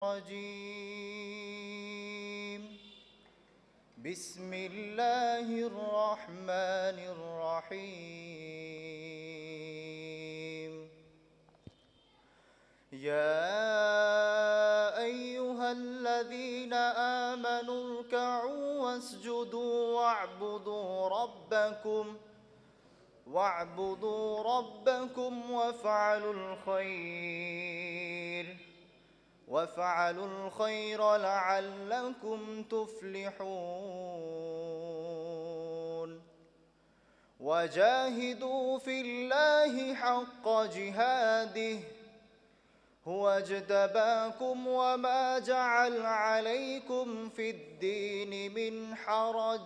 الرجيم بسم الله الرحمن الرحيم يا أيها الذين آمنوا اركعوا واسجدوا واعبدوا ربكم وافعلوا الخير لعلكم تفلحون وجاهدوا في الله حق جهاده هو اجتباكم وما جعل عليكم في الدين من حرج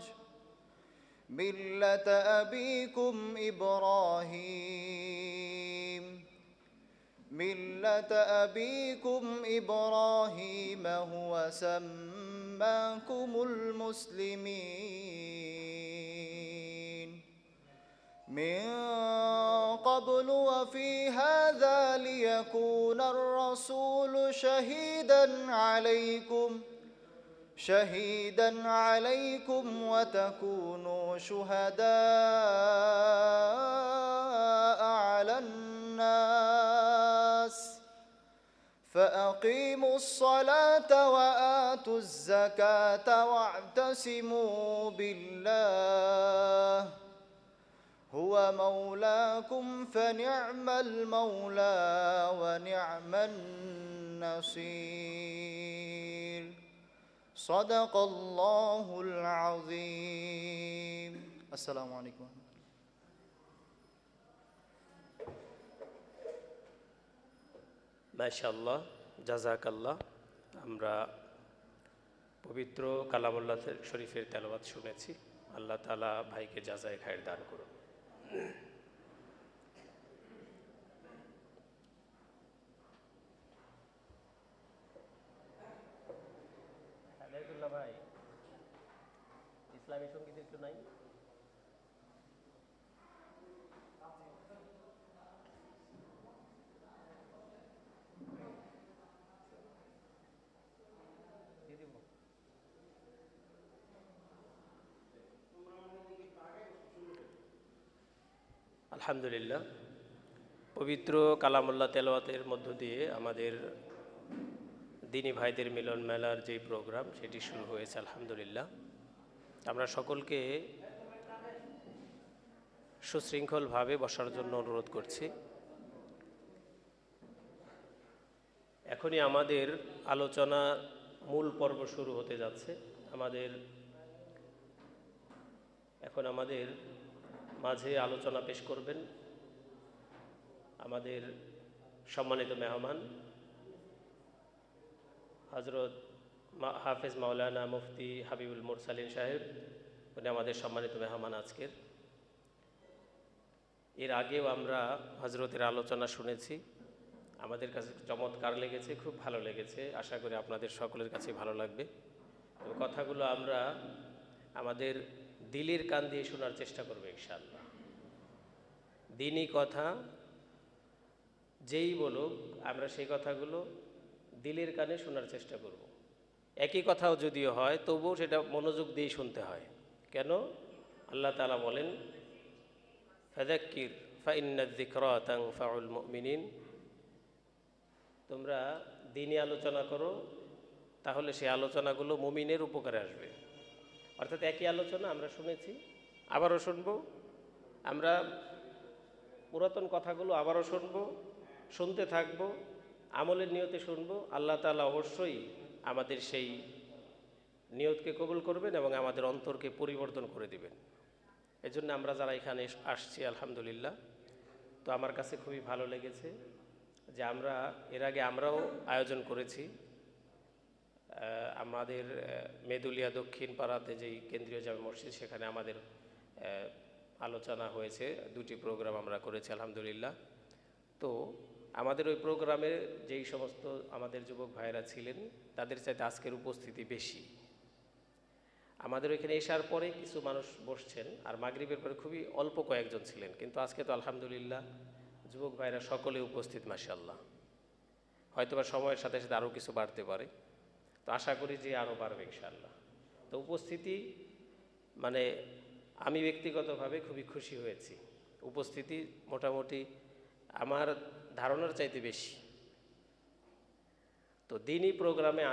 ملة أبيكم إبراهيم هو سماكم المسلمين من قبل وفي هذا ليكون الرسول شهيدا عليكم وتكونوا شهداء على الناس فأقيموا الصلاة وآتوا الزكاة واعتصموا بالله هو مولاكم فنعم المولى ونعم النصير صدق الله العظيم السلام عليكم মাশাআল্লাহ জাযাকাল্লাহ। আমরা পবিত্র কালামুল্লাহ শরীফের তেলাওয়াত শুনেছি। আল্লাহ তাআলা ভাইকে জাযায়ে খায়ের দান করুন। ভাই ইসলামী সঙ্গীত একটু নাই? আলহামদুলিল্লাহ, পবিত্র কালামুল্লাহ তেলাওয়াতের মধ্য দিয়ে আমাদের দিনী ভাইদের মিলন মেলার যে প্রোগ্রাম সেটি শুরু হয়েছে। আলহামদুলিল্লাহ, আমরা সকলকে সুশৃঙ্খলভাবে বসার জন্য অনুরোধ করছি। এখনই আমাদের আলোচনা মূল পর্ব শুরু হতে যাচ্ছে। এখন আমাদের মাঝে আলোচনা পেশ করবেন আমাদের সম্মানিত মেহমান হযরত হাফেজ মাওলানা মুফতি হাবিবুল মুরসালিন সাহেব। উনি আমাদের সম্মানিত মেহমান আজকের। এর আগেও আমরা হযরতের আলোচনা শুনেছি, আমাদের কাছে চমৎকার লেগেছে, খুব ভালো লেগেছে। আশা করি আপনাদের সকলের কাছে ভালো লাগবে। কথাগুলো আমরা আমাদের দিলের কান দিয়ে শোনার চেষ্টা করব ইনশাআল্লাহ। দিনী কথা যেই বলুক, আমরা সেই কথাগুলো দিলের কানে শোনার চেষ্টা করব। একই কথাও যদিও হয় তবুও সেটা মনোযোগ দিয়ে শুনতে হয়। কেন? আল্লাহ তাআলা বলেন, ফাযাক্কির ফাইন্নায যিকরা তানফাউল মুমিনিন। তোমরা দিনী আলোচনা করো, তাহলে সেই আলোচনাগুলো মুমিনের উপকারে আসবে। অর্থাৎ একই আলোচনা আমরা শুনেছি, আবারও শুনব, আমরা পুরাতন কথাগুলো আবারও শুনব, শুনতে থাকব, আমলের নিয়তে শুনব। আল্লাহ তাআলা অবশ্যই আমাদের সেই নিয়তকে কবুল করবেন এবং আমাদের অন্তরকে পরিবর্তন করে দিবেন। এজন্য আমরা যারা এখানে আসছি আলহামদুলিল্লাহ, তো আমার কাছে খুবই ভালো লেগেছে যে এর আগে আমরাও আয়োজন করেছি। আমাদের মেদুলিয়া দক্ষিণ পাড়াতে যেই কেন্দ্রীয় জামে মসজিদ, সেখানে আমাদের আলোচনা হয়েছে, দুটি প্রোগ্রাম আমরা করেছি আলহামদুলিল্লাহ। তো আমাদের ওই প্রোগ্রামে যেই সমস্ত আমাদের যুবক ভাইয়েরা ছিলেন তাদের চাইতে আজকের উপস্থিতি বেশি। আমাদের ওইখানে এসার পরে কিছু মানুষ বসছেন, আর মাগরিবের পরে খুবই অল্প কয়েকজন ছিলেন, কিন্তু আজকে তো আলহামদুলিল্লাহ যুবক ভাইরা সকলে উপস্থিত মাশাআল্লাহ। হয়তোবা সময়ের সাথে সাথে আরও কিছু বাড়তে পারে। তো আশা করি যে আরও বাড়বে ইনশাআল্লাহ। তো উপস্থিতি মানে আমি ব্যক্তিগতভাবে খুবই খুশি হয়েছি। উপস্থিতি মোটামুটি আমার ধারণার চাইতে বেশি। তো দিনই প্রোগ্রামে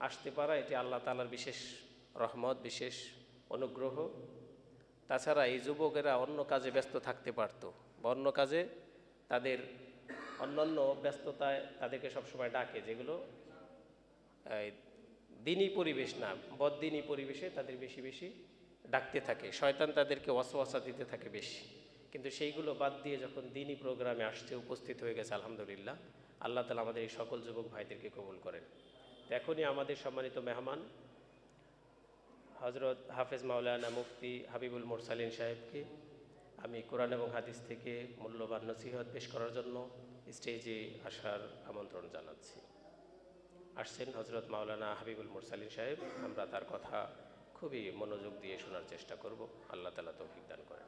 আসতে পারা এটি আল্লাহ তাআলার বিশেষ রহমত, বিশেষ অনুগ্রহ। তাছাড়া এই যুবকেরা অন্য কাজে ব্যস্ত থাকতে পারতো, বা অন্য কাজে তাদের অন্যান্য ব্যস্ততায় তাদেরকে সবসময় ডাকে, যেগুলো দিনই পরিবেশ না, বদ্দিনই পরিবেশে তাদের বেশি বেশি ডাকতে থাকে। শয়তান তাদেরকে ওয়াসওয়াসা দিতে থাকে বেশি। কিন্তু সেইগুলো বাদ দিয়ে যখন দিনই প্রোগ্রামে আসছে, উপস্থিত হয়ে গেছে, আলহামদুলিল্লাহ, আল্লাহ তাআলা আমাদের এই সকল যুবক ভাইদেরকে কবুল করেন। তো এখনই আমাদের সম্মানিত মেহমান হজরত হাফেজ মাওলানা মুফতি হাবিবুল মুরসালিন সাহেবকে আমি কোরআন এবং হাদিস থেকে মূল্যবান নসিহত পেশ করার জন্য স্টেজে আসার আমন্ত্রণ জানাচ্ছি। আসছেন হজরত মাওলানা হাবিবুল মুরসালিন সাহেব। আমরা তার কথা খুবই মনোযোগ দিয়ে শোনার চেষ্টা করব। আল্লাহ তাআলা তৌফিক দান করেন।